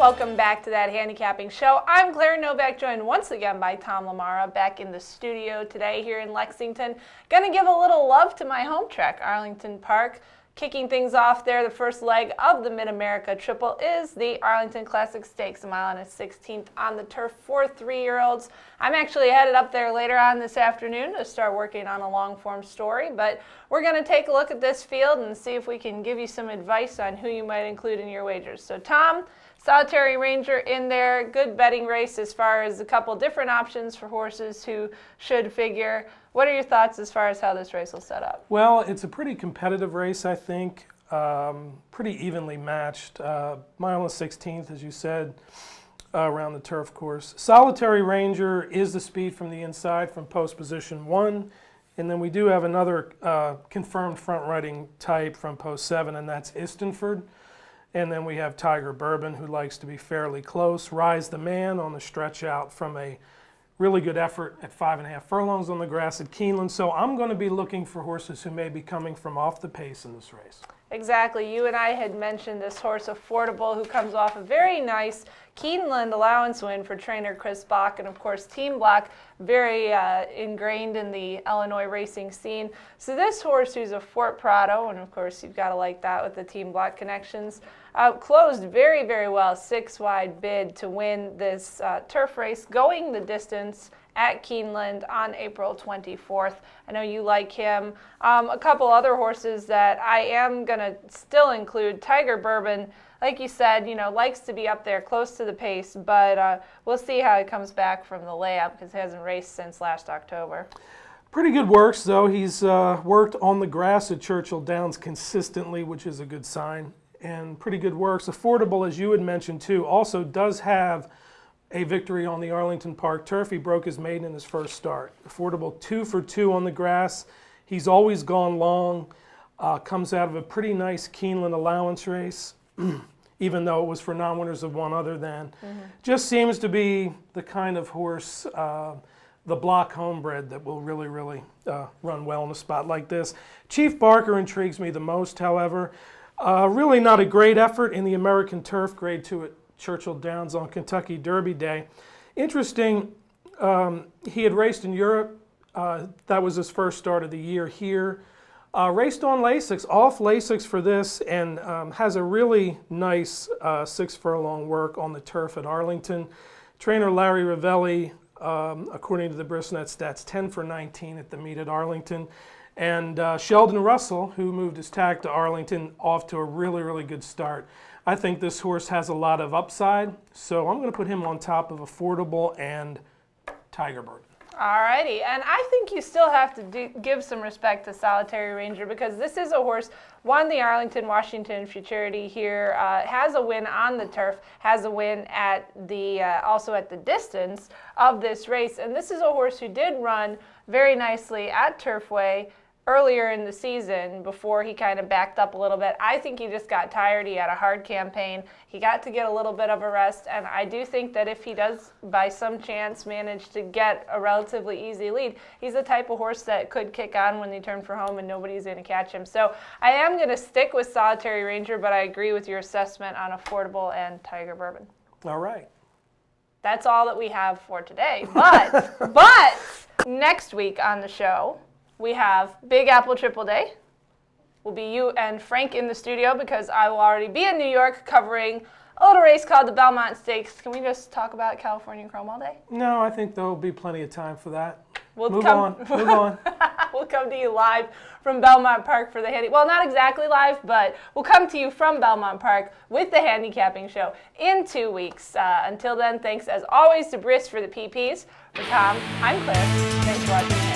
Welcome back to That Handicapping Show. I'm Claire Novak, joined once again by Tom LaMarra, back in the studio today here in Lexington. Going to give a little love to my home track, Arlington Park. Kicking things off there, the first leg of the Mid-America Triple is the Arlington Classic Stakes, a mile and a 16th on the turf for 3-year-olds. I'm actually headed up there later on this afternoon to start working on a long-form story, but we're going to take a look at this field and see if we can give you some advice on who you might include in your wagers. So Tom, Solitary Ranger in there, good betting race as far as a couple different options for horses who should figure. What are your thoughts as far as how this race will set up? Well, it's a pretty competitive race, I think. Pretty evenly matched. Mile and 16th, as you said, around the turf course. Solitary Ranger is the speed from the inside from post position 1. And then we do have another confirmed front-riding type from post 7, and that's Istanford. And then we have Tiger Bourbon, who likes to be fairly close. Rise the Man on the stretch out from a really good effort at 5.5 furlongs on the grass at Keeneland. So I'm going to be looking for horses who may be coming from off the pace in this race. Exactly. You and I had mentioned this horse, Affordable, who comes off a very nice Keeneland allowance win for trainer Chris Bach. And, of course, Team Block, very ingrained in the Illinois racing scene. So this horse, who's a Fort Prato, and, of course, you've got to like that with the Team Block connections, closed very, very well, 6-wide bid to win this turf race, going the distance at Keeneland on April 24th. I know you like him. A couple other horses that I am going to still include. Tiger Bourbon, like you said, likes to be up there close to the pace, but we'll see how he comes back from the layup because he hasn't raced since last October. Pretty good works, though. He's worked on the grass at Churchill Downs consistently, which is a good sign, and pretty good works. Affordable, as you had mentioned, too, also does have a victory on the Arlington Park turf. He broke his maiden in his first start. Affordable 2 for 2 on the grass. He's always gone long. Comes out of a pretty nice Keeneland allowance race, even though it was for non-winners of one other than. Just seems to be the kind of horse, the block homebred, that will really, really run well in a spot like this. Chief Barker intrigues me the most, however. Really not a great effort in the American Turf Grade 2 at Churchill Downs on Kentucky Derby Day. Interesting, he had raced in Europe. That was his first start of the year here. Raced on Lasix, off Lasix for this, and has a really nice 6-furlong work on the turf at Arlington. Trainer Larry Ravelli, according to the Brisnet stats, 10 for 19 at the meet at Arlington. And Sheldon Russell, who moved his tag to Arlington, off to a really, really good start. I think this horse has a lot of upside, so I'm going to put him on top of Affordable and Tiger Bourbon. All righty, and I think you still have to give some respect to Solitary Ranger because this is a horse, won the Arlington Washington Futurity here, has a win on the turf, has a win at the also at the distance of this race, and this is a horse who did run very nicely at Turfway earlier in the season before he kind of backed up a little bit. I think he just got tired. He had a hard campaign. He got to get a little bit of a rest, and I do think that if he does, by some chance, manage to get a relatively easy lead, he's the type of horse that could kick on when they turn for home and nobody's going to catch him. So I am going to stick with Solitary Ranger, but I agree with your assessment on Affordable and Tiger Bourbon. All right. That's all that we have for today. But next week on the show, we have Big Apple Triple Day. Will be you and Frank in the studio because I will already be in New York covering a little race called the Belmont Stakes. Can we just talk about California Chrome all day? No, I think there will be plenty of time for that. Move on. We'll come to you live from Belmont Park for the well, not exactly live, but we'll come to you from Belmont Park with the Handicapping Show in 2 weeks. Until then, thanks as always to Briss for the PPs. For Tom, I'm Claire. Thanks for watching.